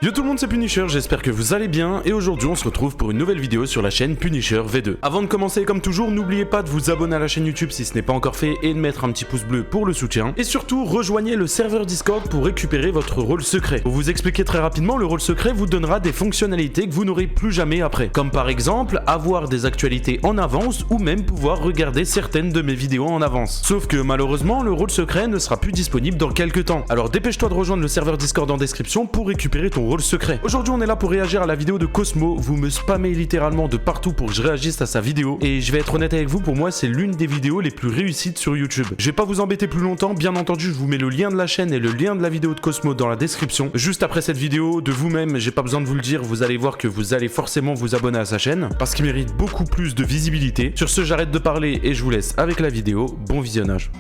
Yo tout le monde, c'est Punisher, j'espère que vous allez bien et aujourd'hui on se retrouve pour une nouvelle vidéo sur la chaîne Punisher V2. Avant de commencer, comme toujours, n'oubliez pas de vous abonner à la chaîne YouTube si ce n'est pas encore fait et de mettre un petit pouce bleu pour le soutien. Et surtout, rejoignez le serveur Discord pour récupérer votre rôle secret. Pour vous expliquer très rapidement, le rôle secret vous donnera des fonctionnalités que vous n'aurez plus jamais après. Comme par exemple, avoir des actualités en avance ou même pouvoir regarder certaines de mes vidéos en avance. Sauf que malheureusement, le rôle secret ne sera plus disponible dans quelques temps. Alors dépêche-toi de rejoindre le serveur Discord en description pour récupérer ton rôle secret. Aujourd'hui on est là pour réagir à la vidéo de Cosmo, vous me spammez littéralement de partout pour que je réagisse à sa vidéo et je vais être honnête avec vous, pour moi c'est l'une des vidéos les plus réussites sur YouTube. Je vais pas vous embêter plus longtemps, bien entendu je vous mets le lien de la chaîne et le lien de la vidéo de Cosmo dans la description. Juste après cette vidéo, de vous-même, j'ai pas besoin de vous le dire, vous allez voir que vous allez forcément vous abonner à sa chaîne parce qu'il mérite beaucoup plus de visibilité. Sur ce, j'arrête de parler et je vous laisse avec la vidéo, bon visionnage.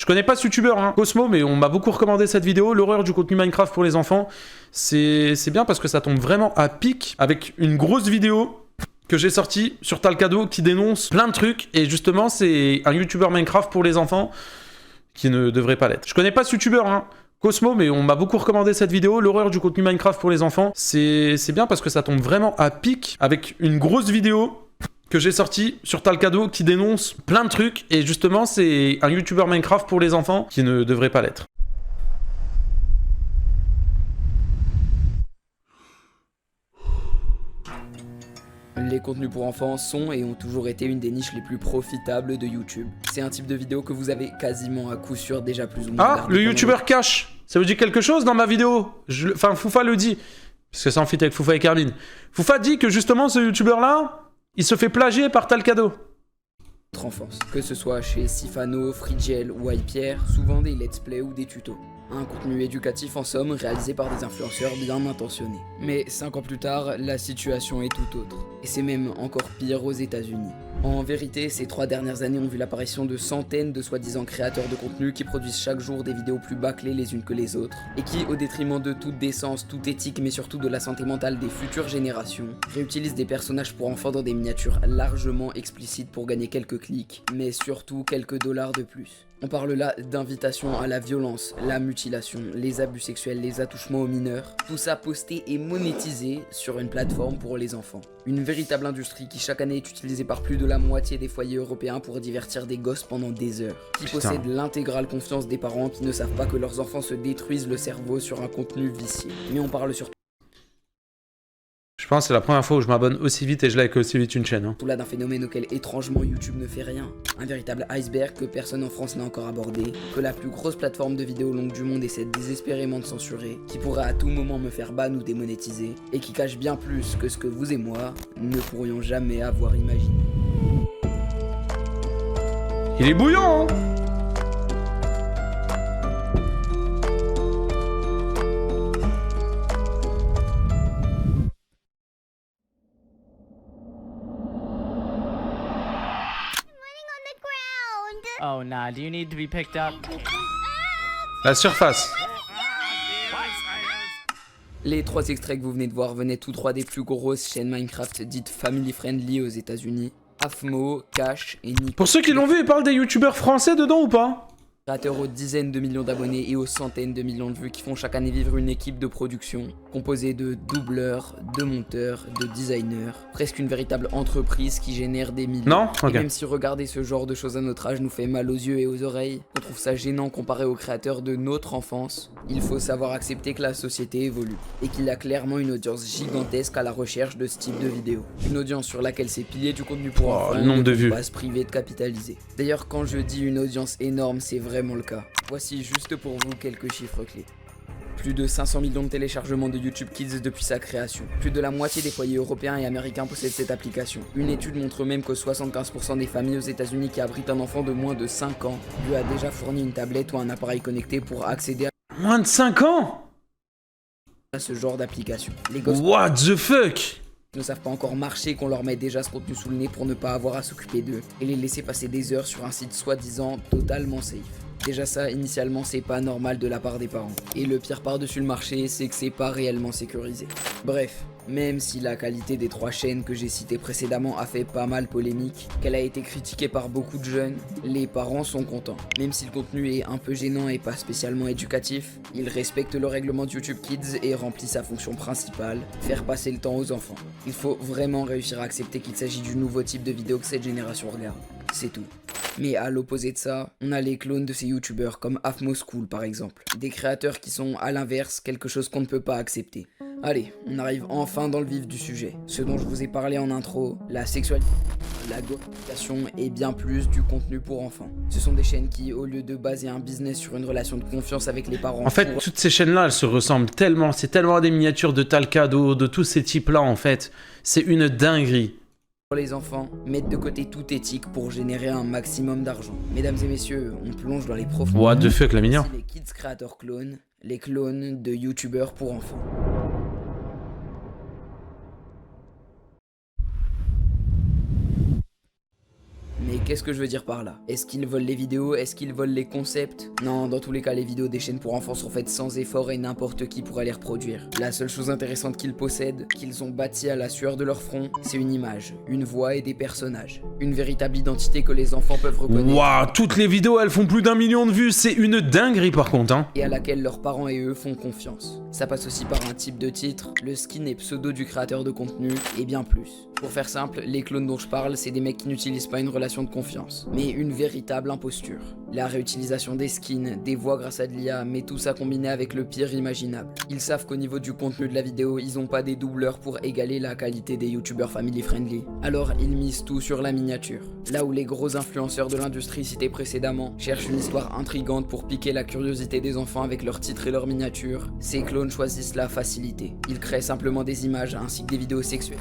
Je connais pas ce youtubeur, hein, Cosmo, mais on m'a beaucoup recommandé cette vidéo, l'horreur du contenu Minecraft pour les enfants. C'est bien parce que ça tombe vraiment à pic avec une grosse vidéo que j'ai sortie sur Talcado qui dénonce plein de trucs. Et justement, c'est un youtubeur Minecraft pour les enfants qui ne devrait pas l'être. Je connais pas ce youtubeur, hein, Cosmo, mais on m'a beaucoup recommandé cette vidéo, l'horreur du contenu Minecraft pour les enfants. C'est bien parce que ça tombe vraiment à pic avec une grosse vidéo que j'ai sorti sur Talcado qui dénonce plein de trucs et justement c'est un youtubeur Minecraft pour les enfants qui ne devrait pas l'être. Les contenus pour enfants sont et ont toujours été une des niches les plus profitables de YouTube. C'est un type de vidéo que vous avez quasiment à coup sûr déjà plus ou moins regardé. Le youtubeur Cash, ça vous dit quelque chose dans ma vidéo? Enfin Foufa le dit, parce que ça en fit avec Foufa et Carmine. Foufa dit que justement ce youtubeur là, il se fait plagier par Talcado. Notre enfance. Que ce soit chez Sifano, Frigiel ou Pierre, souvent des let's play ou des tutos. Un contenu éducatif en somme réalisé par des influenceurs bien intentionnés. Mais 5 ans plus tard, la situation est tout autre. Et c'est même encore pire aux États-Unis. En vérité, ces 3 dernières années ont vu l'apparition de centaines de soi-disant créateurs de contenu qui produisent chaque jour des vidéos plus bâclées les unes que les autres, et qui, au détriment de toute décence, toute éthique, mais surtout de la santé mentale des futures générations, réutilisent des personnages pour enfants dans des miniatures largement explicites pour gagner quelques clics, mais surtout quelques dollars de plus. On parle là d'invitation à la violence, la mutilation, les abus sexuels, les attouchements aux mineurs, tout ça posté et monétisé sur une plateforme pour les enfants. Une véritable industrie qui chaque année est utilisée par plus de la moitié des foyers européens pour divertir des gosses pendant des heures. Qui possède l'intégrale confiance des parents qui ne savent pas que leurs enfants se détruisent le cerveau sur un contenu vicié. Mais on parle surtout Je pense que c'est la première fois où je m'abonne aussi vite et je like aussi vite une chaîne. Hein. tout là d'un phénomène auquel étrangement YouTube ne fait rien. Un véritable iceberg que personne en France n'a encore abordé, que la plus grosse plateforme de vidéos longues du monde essaie désespérément de censurer, qui pourrait à tout moment me faire ban ou démonétiser, et qui cache bien plus que ce que vous et moi ne pourrions jamais avoir imaginé. Il est bouillant, hein. Oh nah, do you need to be picked up? La surface. Les 3 extraits que vous venez de voir venaient tous 3 des plus grosses chaînes Minecraft dites family friendly aux États-Unis. Afmo, Cash et Nick. Pour ceux qui l'ont vu, il parle des youtubeurs français dedans ou pas? Créateurs aux dizaines de millions d'abonnés et aux centaines de millions de vues qui font chaque année vivre une équipe de production composée de doubleurs, de monteurs, de designers, presque une véritable entreprise qui génère des millions. Non? Et Ok. même si regarder ce genre de choses à notre âge nous fait mal aux yeux et aux oreilles, on trouve ça gênant comparé aux créateurs de notre enfance, il faut savoir accepter que la société évolue et qu'il y a clairement une audience gigantesque à la recherche de ce type de vidéo. Une audience sur laquelle ces piliers du contenu pour enfants le nombre de vues. ne vont pas se priver de capitaliser. D'ailleurs, quand je dis une audience énorme, c'est vraiment le cas. Voici juste pour vous quelques chiffres clés. Plus de 500 millions de téléchargements de YouTube Kids depuis sa création. Plus de la moitié des foyers européens et américains possèdent cette application. Une étude montre même que 75% des familles aux États-Unis qui abritent un enfant de moins de 5 ans lui a déjà fourni une tablette ou un appareil connecté pour accéder Moins de 5 ans? à ce genre d'application. Les gosses What the fuck? ne savent pas encore marcher qu'on leur met déjà ce contenu sous le nez pour ne pas avoir à s'occuper d'eux et les laisser passer des heures sur un site soi-disant totalement safe. Déjà ça, initialement, c'est pas normal de la part des parents. Et le pire par-dessus le marché, c'est que c'est pas réellement sécurisé. Bref, Même si la qualité des 3 chaînes que j'ai citées précédemment a fait pas mal polémique, qu'elle a été critiquée par beaucoup de jeunes, les parents sont contents. Même si le contenu est un peu gênant et pas spécialement éducatif, il respecte le règlement de YouTube Kids et remplit sa fonction principale, faire passer le temps aux enfants. Il faut vraiment réussir à accepter qu'il s'agit du nouveau type de vidéo que cette génération regarde. C'est tout. Mais à l'opposé de ça, on a les clones de ces youtubeurs comme AFMoSchool par exemple. Des créateurs qui sont à l'inverse quelque chose qu'on ne peut pas accepter. Allez, on arrive enfin dans le vif du sujet. Ce dont je vous ai parlé en intro, la sexualité, la glorification et bien plus du contenu pour enfants. Ce sont des chaînes qui, au lieu de baser un business sur une relation de confiance avec les parents... En fait, toutes ces chaînes-là, elles se ressemblent tellement. C'est tellement des miniatures de Talcado, de tous ces types-là, en fait. C'est une dinguerie. Pour les enfants, mettre de côté toute éthique pour générer un maximum d'argent. Mesdames et messieurs, on plonge dans les profondeurs. What the fuck, la mignon. Les Kids Creator Clones, les clones de youtubeurs pour enfants. Mais qu'est-ce que je veux dire par là? Est-ce qu'ils volent les vidéos? Est-ce qu'ils volent les concepts? Non, dans tous les cas, les vidéos des chaînes pour enfants sont faites sans effort et n'importe qui pourrait les reproduire. La seule chose intéressante qu'ils possèdent, qu'ils ont bâti à la sueur de leur front, c'est une image, une voix et des personnages. Une véritable identité que les enfants peuvent reconnaître. Waouh, toutes les vidéos, elles font plus d'1 million de vues, c'est une dinguerie par contre, hein. Et à laquelle leurs parents et eux font confiance. Ça passe aussi par un type de titre, le skin et pseudo du créateur de contenu, et bien plus. Pour faire simple, les clones dont je parle, c'est des mecs qui n'utilisent pas une relation de confiance, mais une véritable imposture. La réutilisation des skins, des voix grâce à de l'IA, mais tout ça combiné avec le pire imaginable. Ils savent qu'au niveau du contenu de la vidéo, ils ont pas des doubleurs pour égaler la qualité des youtubeurs family friendly. Alors ils misent tout sur la miniature. Là où les gros influenceurs de l'industrie cités précédemment cherchent une histoire intrigante pour piquer la curiosité des enfants avec leurs titres et leurs miniatures, ces clones choisissent la facilité. Ils créent simplement des images ainsi que des vidéos sexuelles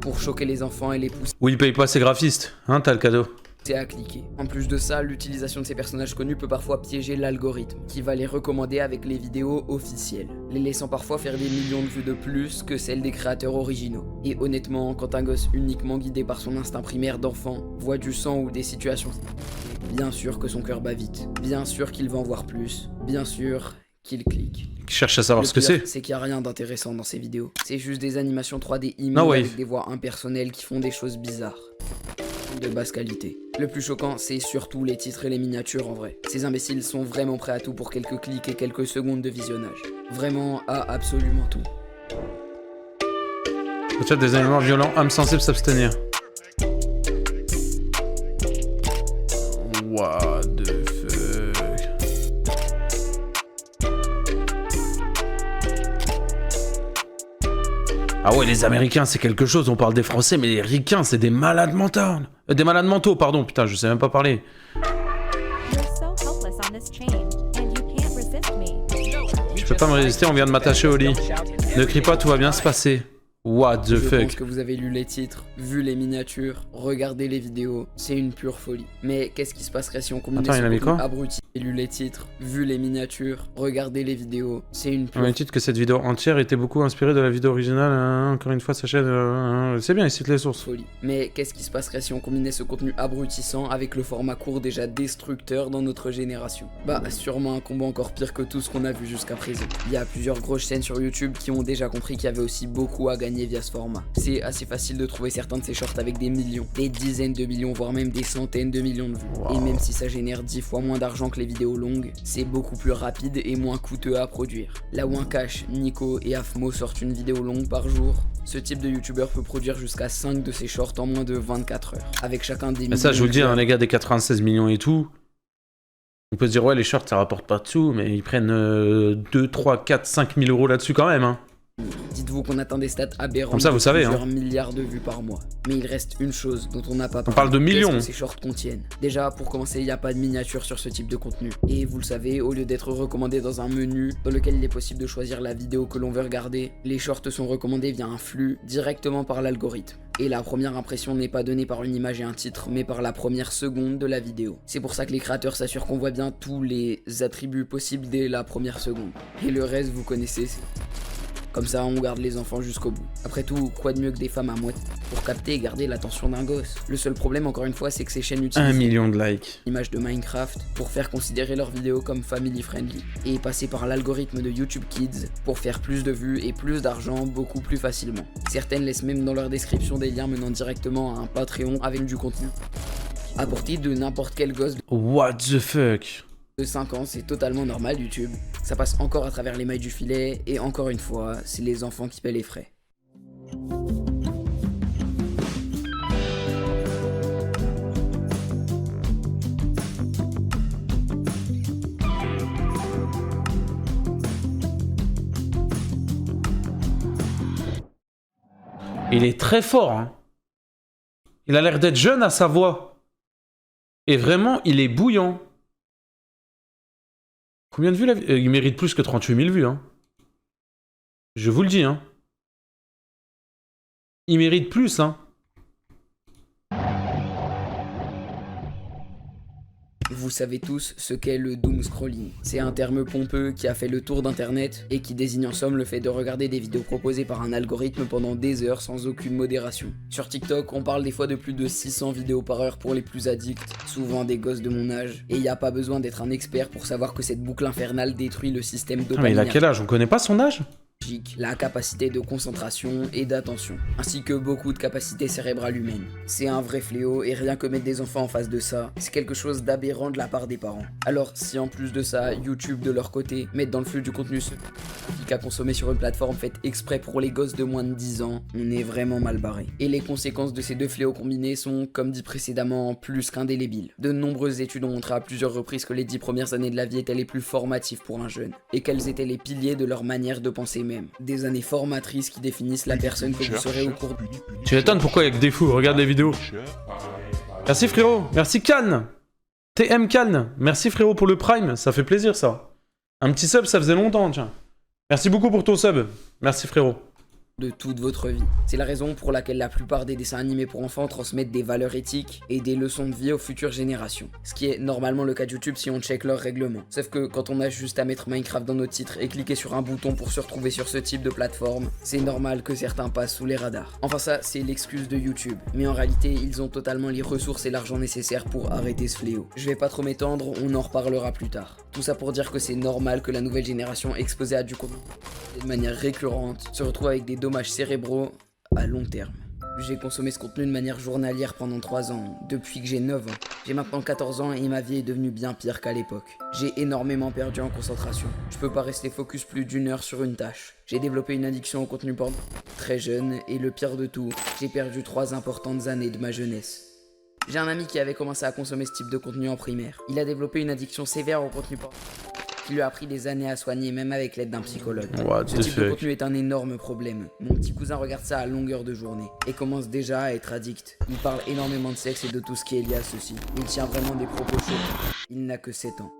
pour choquer les enfants et les pousser. Oui, ils payent pas ses graphistes, hein, t'as le cadeau. À cliquer. En plus de ça, l'utilisation de ces personnages connus peut parfois piéger l'algorithme, qui va les recommander avec les vidéos officielles, les laissant parfois faire des millions de vues de plus que celles des créateurs originaux. Et honnêtement, quand un gosse uniquement guidé par son instinct primaire d'enfant voit du sang ou des situations, bien sûr que son cœur bat vite, bien sûr qu'il va en voir plus, bien sûr qu'il clique. Qui cherche à savoir ce que c'est. C'est qu'il n'y a rien d'intéressant dans ces vidéos. C'est juste des animations 3D immondes avec des voix impersonnelles qui font des choses bizarres. De basse qualité. Le plus choquant, c'est surtout les titres et les miniatures en vrai. Ces imbéciles sont vraiment prêts à tout pour quelques clics et quelques secondes de visionnage. Vraiment à absolument tout. Peut-être des animaux violents, âmes sensibles s'abstenir. What the fuck. Ah ouais, les Américains, c'est quelque chose. On parle des Français, mais les Ricains, c'est des malades mentaux. Des malades mentaux, pardon. Putain, je sais même pas parler. Je peux pas me résister, on vient de m'attacher au lit. Ne crie pas, tout va bien se passer. What the fuck. Je pense que vous avez lu les titres, vu les miniatures, regardé les vidéos, c'est une pure folie. Mais qu'est-ce qui se passerait si on combinait ce contenu abruti et lu les titres, vu les miniatures, regardé les vidéos, c'est une pure... On titre que cette vidéo entière était beaucoup inspirée de la vidéo originale, encore une fois sa chaîne, c'est bien, il cite les sources. Folie. Mais qu'est-ce qui se passerait si on combinait ce contenu abrutissant avec le format court déjà destructeur dans notre génération? Bah sûrement un combat encore pire que tout ce qu'on a vu jusqu'à présent. Il y a plusieurs grosses chaînes sur YouTube qui ont déjà compris qu'il y avait aussi beaucoup à gagner via ce format. C'est assez facile de trouver certains de ces shorts avec des millions, des dizaines de millions, voire même des centaines de millions de vues. Wow. Et même si ça génère 10 fois moins d'argent que les vidéos longues, c'est beaucoup plus rapide et moins coûteux à produire. Là où un Cash, Nico et Afmo sortent une vidéo longue par jour, ce type de youtubeur peut produire jusqu'à 5 de ses shorts en moins de 24 heures. Avec chacun des... Mais ça je vous le dis, hein, les gars, des 96 millions et tout, on peut se dire ouais les shorts ça rapporte pas de sous, mais ils prennent 2, 3, 4, 5 000 euros là-dessus quand même, hein. Dites-vous qu'on atteint des stats aberrantes. Comme ça, vous savez, plusieurs milliards de vues par mois. Mais il reste une chose dont on n'a pas parlé. On parle de millions. Qu'est-ce que ces shorts contiennent? Déjà, pour commencer, il n'y a pas de miniature sur ce type de contenu. Et vous le savez, au lieu d'être recommandé dans un menu dans lequel il est possible de choisir la vidéo que l'on veut regarder, les shorts sont recommandés via un flux directement par l'algorithme. Et la première impression n'est pas donnée par une image et un titre, mais par la première seconde de la vidéo. C'est pour ça que les créateurs s'assurent qu'on voit bien tous les attributs possibles dès la première seconde. Et le reste, vous connaissez. Comme ça, on garde les enfants jusqu'au bout. Après tout, quoi de mieux que des femmes à moitié pour capter et garder l'attention d'un gosse. Le seul problème, encore une fois, c'est que ces chaînes utilisent 1 million de likes. l'image de Minecraft pour faire considérer leurs vidéos comme family friendly et passer par l'algorithme de YouTube Kids pour faire plus de vues et plus d'argent beaucoup plus facilement. Certaines laissent même dans leur description des liens menant directement à un Patreon avec du contenu à portée de n'importe quel gosse What the fuck? de 5 ans. C'est totalement normal YouTube. Ça passe encore à travers les mailles du filet et encore une fois, c'est les enfants qui paient les frais. Il est très fort, hein. Il a l'air d'être jeune à sa voix. Et vraiment, il est bouillant. Combien de vues il mérite plus que 38 000 vues, hein. Je vous le dis, hein. Il mérite plus, hein. Vous savez tous ce qu'est le doom scrolling. C'est un terme pompeux qui a fait le tour d'internet et qui désigne en somme le fait de regarder des vidéos proposées par un algorithme pendant des heures sans aucune modération. Sur TikTok, on parle des fois de plus de 600 vidéos par heure pour les plus addicts, souvent des gosses de mon âge, et il n'y a pas besoin d'être un expert pour savoir que cette boucle infernale détruit le système Ah, mais il a dopaminergique, quel âge? On connaît pas son âge? la capacité de concentration et d'attention, ainsi que beaucoup de capacités cérébrales humaines. C'est un vrai fléau et rien que mettre des enfants en face de ça, c'est quelque chose d'aberrant de la part des parents. Alors si en plus de ça, YouTube de leur côté mettent dans le flux du contenu ce qu'à consommer sur une plateforme faite exprès pour les gosses de moins de 10 ans, on est vraiment mal barré. Et les conséquences de ces deux fléaux combinés sont, comme dit précédemment, plus qu'indélébiles. De nombreuses études ont montré à plusieurs reprises que les 10 premières années de la vie étaient les plus formatives pour un jeune, et qu'elles étaient les piliers de leur manière de penser même. Des années formatrices qui définissent la personne que vous serez au cours de... Tu m'étonnes pourquoi il y a que des fous, regarde les vidéos. Merci frérot, merci Cannes. TM Cannes, merci frérot pour le Prime, ça fait plaisir ça. Un petit sub, ça faisait longtemps, tiens. Merci beaucoup pour ton sub, merci frérot. de toute votre vie. C'est la raison pour laquelle la plupart des dessins animés pour enfants transmettent des valeurs éthiques et des leçons de vie aux futures générations. Ce qui est normalement le cas de YouTube si on check leur règlement. Sauf que quand on a juste à mettre Minecraft dans notre titre et cliquer sur un bouton pour se retrouver sur ce type de plateforme, c'est normal que certains passent sous les radars. Enfin ça, c'est l'excuse de YouTube. Mais en réalité, ils ont totalement les ressources et l'argent nécessaires pour arrêter ce fléau. Je vais pas trop m'étendre, on en reparlera plus tard. Tout ça pour dire que c'est normal que la nouvelle génération exposée à du contenu de manière récurrente se retrouve avec des dommages cérébraux à long terme. J'ai consommé ce contenu de manière journalière pendant 3 ans, depuis que j'ai 9 ans. J'ai maintenant 14 ans et ma vie est devenue bien pire qu'à l'époque. J'ai énormément perdu en concentration. Je peux pas rester focus plus d'1 heure sur une tâche. J'ai développé une addiction au contenu porno très jeune et le pire de tout, j'ai perdu 3 importantes années de ma jeunesse. J'ai un ami qui avait commencé à consommer ce type de contenu en primaire. Il a développé une addiction sévère au contenu porno qui lui a pris des années à soigner, même avec l'aide d'un psychologue. Ce type de contenu est un énorme problème. Mon petit cousin regarde ça à longueur de journée et commence déjà à être addict. Il parle énormément de sexe et de tout ce qui est lié à ceci. Il tient vraiment des propos choquants. Il n'a que 7 ans.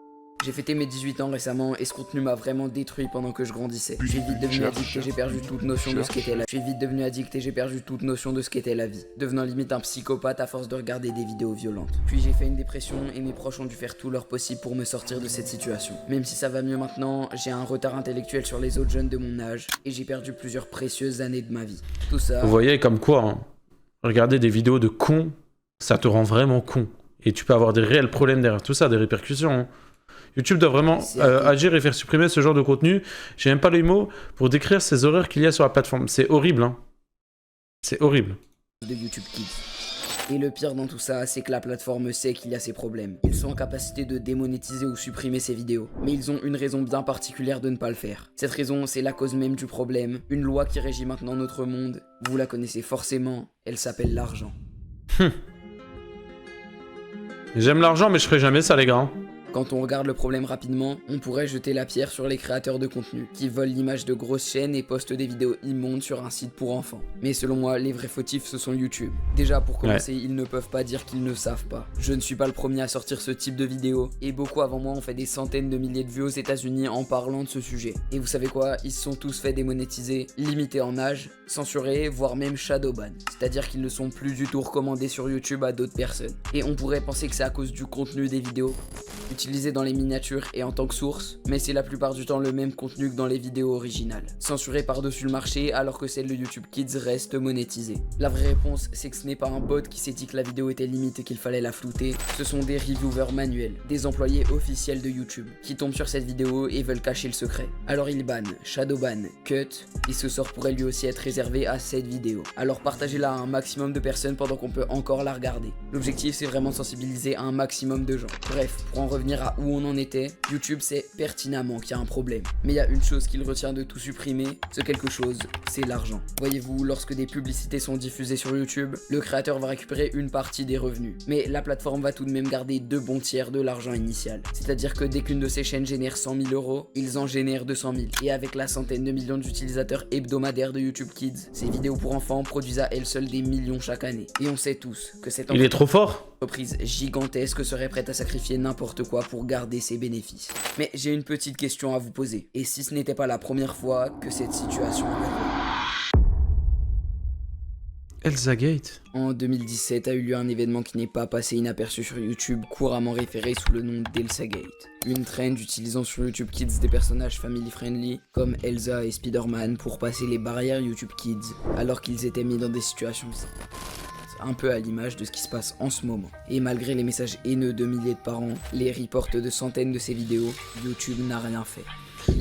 J'ai fêté mes 18 ans récemment et ce contenu m'a vraiment détruit pendant que je grandissais. Je suis vite devenu addict et j'ai perdu toute notion de ce qu'était la vie. Je suis vite devenu addict et j'ai perdu toute notion de ce qu'était la vie, devenant limite un psychopathe à force de regarder des vidéos violentes. Puis j'ai fait une dépression et mes proches ont dû faire tout leur possible pour me sortir de cette situation. Même si ça va mieux maintenant, j'ai un retard intellectuel sur les autres jeunes de mon âge et j'ai perdu plusieurs précieuses années de ma vie. Tout ça... Vous voyez comme quoi, hein, regarder des vidéos de cons, ça te rend vraiment con. Et tu peux avoir des réels problèmes derrière tout ça, des répercussions. Hein. YouTube doit vraiment agir et faire supprimer ce genre de contenu. J'ai même pas les mots pour décrire ces horreurs qu'il y a sur la plateforme. C'est horrible, hein. C'est horrible. De YouTube Kids. Et le pire dans tout ça, c'est que la plateforme sait qu'il y a ces problèmes. Ils sont en capacité de démonétiser ou supprimer ces vidéos. Mais ils ont une raison bien particulière de ne pas le faire. Cette raison, c'est la cause même du problème. Une loi qui régit maintenant notre monde. Vous la connaissez forcément. Elle s'appelle l'argent. J'aime l'argent, mais je ferai jamais ça, les gars. Quand on regarde le problème rapidement, on pourrait jeter la pierre sur les créateurs de contenu, qui volent l'image de grosses chaînes et postent des vidéos immondes sur un site pour enfants. Mais selon moi, les vrais fautifs, ce sont YouTube. Déjà, pour commencer, ils ne peuvent pas dire qu'ils ne savent pas. Je ne suis pas le premier à sortir ce type de vidéo, et beaucoup avant moi ont fait des centaines de milliers de vues aux États-Unis en parlant de ce sujet. Et vous savez quoi? Ils se sont tous fait démonétiser, limités en âge, censurés, voire même shadowban. C'est-à-dire qu'ils ne sont plus du tout recommandés sur YouTube à d'autres personnes. Et on pourrait penser que c'est à cause du contenu des vidéos. utilisé dans les miniatures et en tant que source, mais c'est la plupart du temps le même contenu que dans les vidéos originales, censuré par-dessus le marché alors que celle de YouTube Kids reste monétisée. La vraie réponse, c'est que ce n'est pas un bot qui s'est dit que la vidéo était limite et qu'il fallait la flouter, ce sont des reviewers manuels, des employés officiels de YouTube, qui tombent sur cette vidéo et veulent cacher le secret. Alors ils bannent, shadowban, cut, et ce sort pourrait lui aussi être réservé à cette vidéo. Alors partagez-la à un maximum de personnes pendant qu'on peut encore la regarder. L'objectif c'est vraiment de sensibiliser un maximum de gens. Bref, pour en revenir à où on en était, YouTube sait pertinemment qu'il y a un problème. Mais il y a une chose qu'il retient de tout supprimer, ce quelque chose, c'est l'argent. Voyez-vous, lorsque des publicités sont diffusées sur YouTube, le créateur va récupérer une partie des revenus. Mais la plateforme va tout de même garder 2 bons tiers de l'argent initial. C'est-à-dire que dès qu'une de ces chaînes génère 100 000 €, ils en génèrent 200 000. Et avec la centaine de millions d'utilisateurs hebdomadaires de YouTube Kids, ces vidéos pour enfants produisent à elles seules des millions chaque année. Et on sait tous que cette Il est trop fort. entreprise gigantesque serait prête à sacrifier n'importe quoi pour garder ses bénéfices. Mais j'ai une petite question à vous poser. Et si ce n'était pas la première fois que cette situation arrivait? Elsa Gate. En 2017 a eu lieu un événement qui n'est pas passé inaperçu sur YouTube, couramment référé sous le nom d'Elsa Gate. Une trend utilisant sur YouTube Kids des personnages family friendly comme Elsa et Spider-Man pour passer les barrières YouTube Kids alors qu'ils étaient mis dans des situations un peu à l'image de ce qui se passe en ce moment. Et malgré les messages haineux de milliers de parents, les reports de centaines de ces vidéos, YouTube n'a rien fait.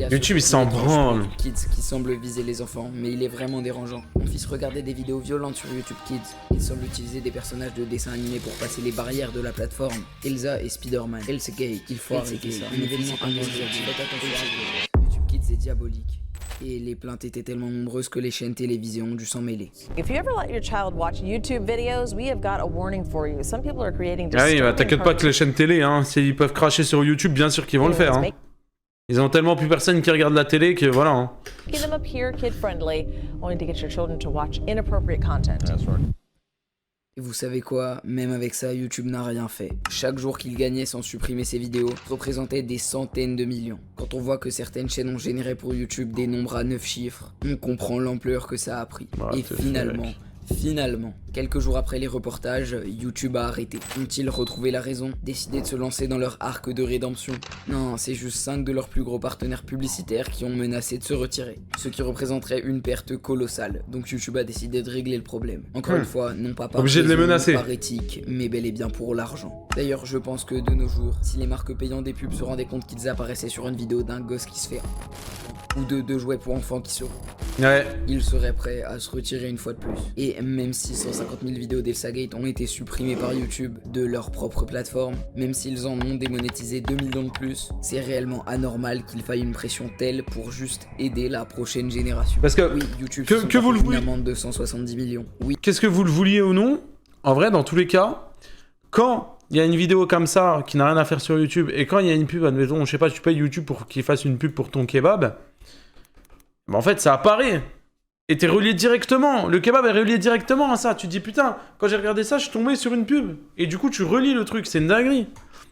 YouTube il s'en branle. Kids qui semble viser les enfants, mais il est vraiment dérangeant. Mon fils regardait des vidéos violentes sur YouTube Kids. Il semble utiliser des personnages de dessins animés pour passer les barrières de la plateforme. Elsa et Spider-Man. Elsa Gate, il faut arrêter ça. Un événement incontournable. Faites attention. YouTube Kids est diabolique. Et les plaintes étaient tellement nombreuses que les chaînes télévisées ont dû s'en mêler. If you ever let your child watch YouTube videos, we have got a warning for you. Some people are creating Ah oui, bah t'inquiète pas que les chaînes télé, hein, s'ils peuvent cracher sur YouTube, bien sûr qu'ils vont le faire. Hein. Ils ont tellement plus personne qui regarde la télé que voilà. Hein. Making them appear kid-friendly, only to get your children to watch inappropriate content. Et vous savez quoi, même avec ça, YouTube n'a rien fait. Chaque jour qu'il gagnait sans supprimer ses vidéos représentait des centaines de millions. Quand on voit que certaines chaînes ont généré pour YouTube des nombres à 9 chiffres, on comprend l'ampleur que ça a pris. Et finalement, quelques jours après les reportages, YouTube a arrêté. Ont-ils retrouvé la raison? Décidé de se lancer dans leur arc de rédemption? Non, c'est juste 5 de leurs plus gros partenaires publicitaires qui ont menacé de se retirer. Ce qui représenterait une perte colossale. Donc YouTube a décidé de régler le problème. Encore une fois, non pas par obligé de les menacer, par éthique, mais bel et bien pour l'argent. D'ailleurs, je pense que de nos jours, si les marques payant des pubs se rendaient compte qu'ils apparaissaient sur une vidéo d'un gosse qui se fait ou de 2 jouets pour enfants qui se ils seraient prêts à se retirer une fois de plus. Et même si 150 000 vidéos d'Elsa Gate ont été supprimées par YouTube de leur propre plateforme, même s'ils en ont démonétisé 2 millions de plus, c'est réellement anormal qu'il faille une pression telle pour juste aider la prochaine génération. Parce que oui, YouTube que vous le vouliez, une amende de 170 millions. Oui. Qu'est-ce que vous le vouliez ou non, en vrai, dans tous les cas, quand il y a une vidéo comme ça qui n'a rien à faire sur YouTube et quand il y a une pub, admettons, je sais pas, tu payes YouTube pour qu'il fasse une pub pour ton kebab. Mais en fait, ça apparaît. Et t'es relié directement. Le kebab est relié directement à ça. Tu te dis, putain, quand j'ai regardé ça, je suis tombé sur une pub. Et du coup, tu relis le truc. C'est une dinguerie.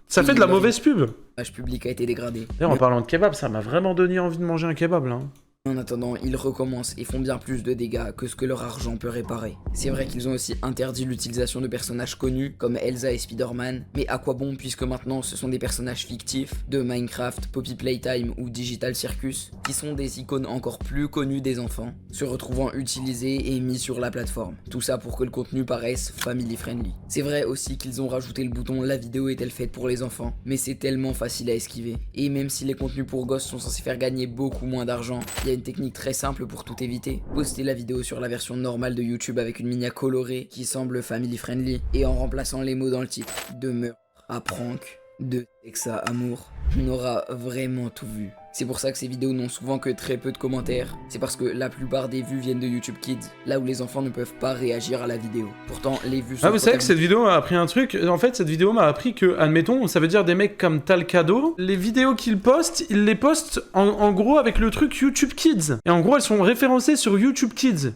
Ça fait de la mauvaise pub. L'image publique a été dégradée. D'ailleurs, en parlant de kebab, ça m'a vraiment donné envie de manger un kebab, là. En attendant, ils recommencent et font bien plus de dégâts que ce que leur argent peut réparer. C'est vrai qu'ils ont aussi interdit l'utilisation de personnages connus comme Elsa et Spider-Man, mais à quoi bon puisque maintenant ce sont des personnages fictifs de Minecraft, Poppy Playtime ou Digital Circus, qui sont des icônes encore plus connues des enfants, se retrouvant utilisés et mis sur la plateforme. Tout ça pour que le contenu paraisse family friendly. C'est vrai aussi qu'ils ont rajouté le bouton la vidéo est-elle faite pour les enfants, mais c'est tellement facile à esquiver. Et même si les contenus pour gosses sont censés faire gagner beaucoup moins d'argent, il y a une technique très simple pour tout éviter. Postez la vidéo sur la version normale de YouTube avec une miniature colorée qui semble family friendly et en remplaçant les mots dans le titre de meurtre à prank, de sexe à amour, on aura vraiment tout vu. C'est pour ça que ces vidéos n'ont souvent que très peu de commentaires. C'est parce que la plupart des vues viennent de YouTube Kids, là où les enfants ne peuvent pas réagir à la vidéo. Pourtant, les vues sont... Ah, vous savez que cette vidéo m'a appris un truc. En fait, cette vidéo m'a appris que, admettons, ça veut dire des mecs comme Talcado, les vidéos qu'ils postent, ils les postent en gros avec le truc YouTube Kids. Et en gros, elles sont référencées sur YouTube Kids.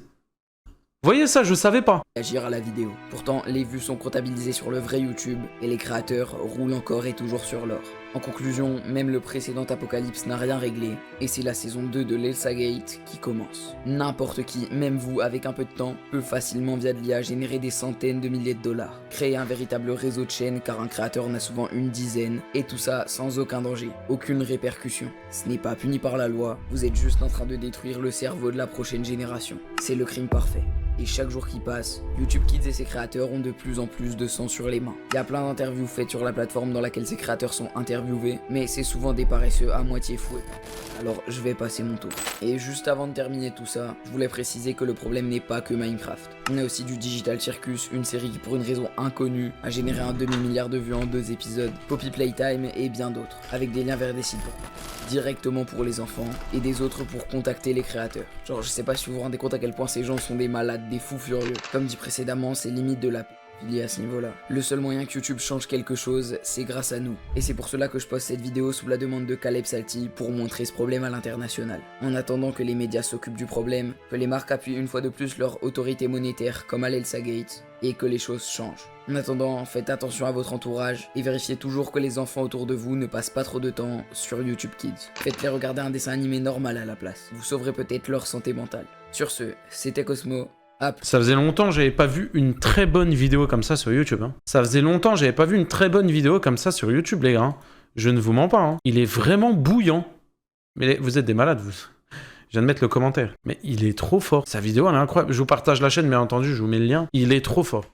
Vous voyez ça, je savais pas. Réagir à la vidéo. Pourtant, les vues sont comptabilisées sur le vrai YouTube et les créateurs roulent encore et toujours sur l'or. En conclusion, même le précédent apocalypse n'a rien réglé, et c'est la saison 2 de l'Elsa Gate qui commence. N'importe qui, même vous avec un peu de temps, peut facilement via de l'IA générer des centaines de milliers de dollars. Créer un véritable réseau de chaînes car un créateur en a souvent une dizaine, et tout ça sans aucun danger, aucune répercussion. Ce n'est pas puni par la loi, vous êtes juste en train de détruire le cerveau de la prochaine génération. C'est le crime parfait. Et chaque jour qui passe, YouTube Kids et ses créateurs ont de plus en plus de sang sur les mains. Il y a plein d'interviews faites sur la plateforme dans laquelle ces créateurs sont interviewés, mais c'est souvent des paresseux à moitié foués. Alors je vais passer mon tour. Et juste avant de terminer tout ça, je voulais préciser que le problème n'est pas que Minecraft. On a aussi du Digital Circus, une série qui pour une raison inconnue a généré un demi-milliard de vues en 2 épisodes, Poppy Playtime et bien d'autres, avec des liens vers des sites directement pour les enfants et des autres pour contacter les créateurs. Genre je sais pas si vous vous rendez compte à quel point ces gens sont des malades, des fous furieux. Comme dit précédemment, c'est limite de la pédophilie à ce niveau-là. Le seul moyen que YouTube change quelque chose, c'est grâce à nous. Et c'est pour cela que je poste cette vidéo sous la demande de Caleb Salty pour montrer ce problème à l'international. En attendant que les médias s'occupent du problème, que les marques appuient une fois de plus leur autorité monétaire comme à l'Elsa Gate, et que les choses changent. En attendant, faites attention à votre entourage et vérifiez toujours que les enfants autour de vous ne passent pas trop de temps sur YouTube Kids. Faites-les regarder un dessin animé normal à la place. Vous sauverez peut-être leur santé mentale. Sur ce, c'était Cosmo. Ça faisait longtemps que j'avais pas vu une très bonne vidéo comme ça sur YouTube. Hein. Ça faisait longtemps que j'avais pas vu une très bonne vidéo comme ça sur YouTube, les gars. Hein. Je ne vous mens pas. Hein. Il est vraiment bouillant. Mais vous êtes des malades, vous. Je viens de mettre le commentaire. Mais il est trop fort. Sa vidéo, elle est incroyable. Je vous partage la chaîne, bien entendu. Je vous mets le lien. Il est trop fort.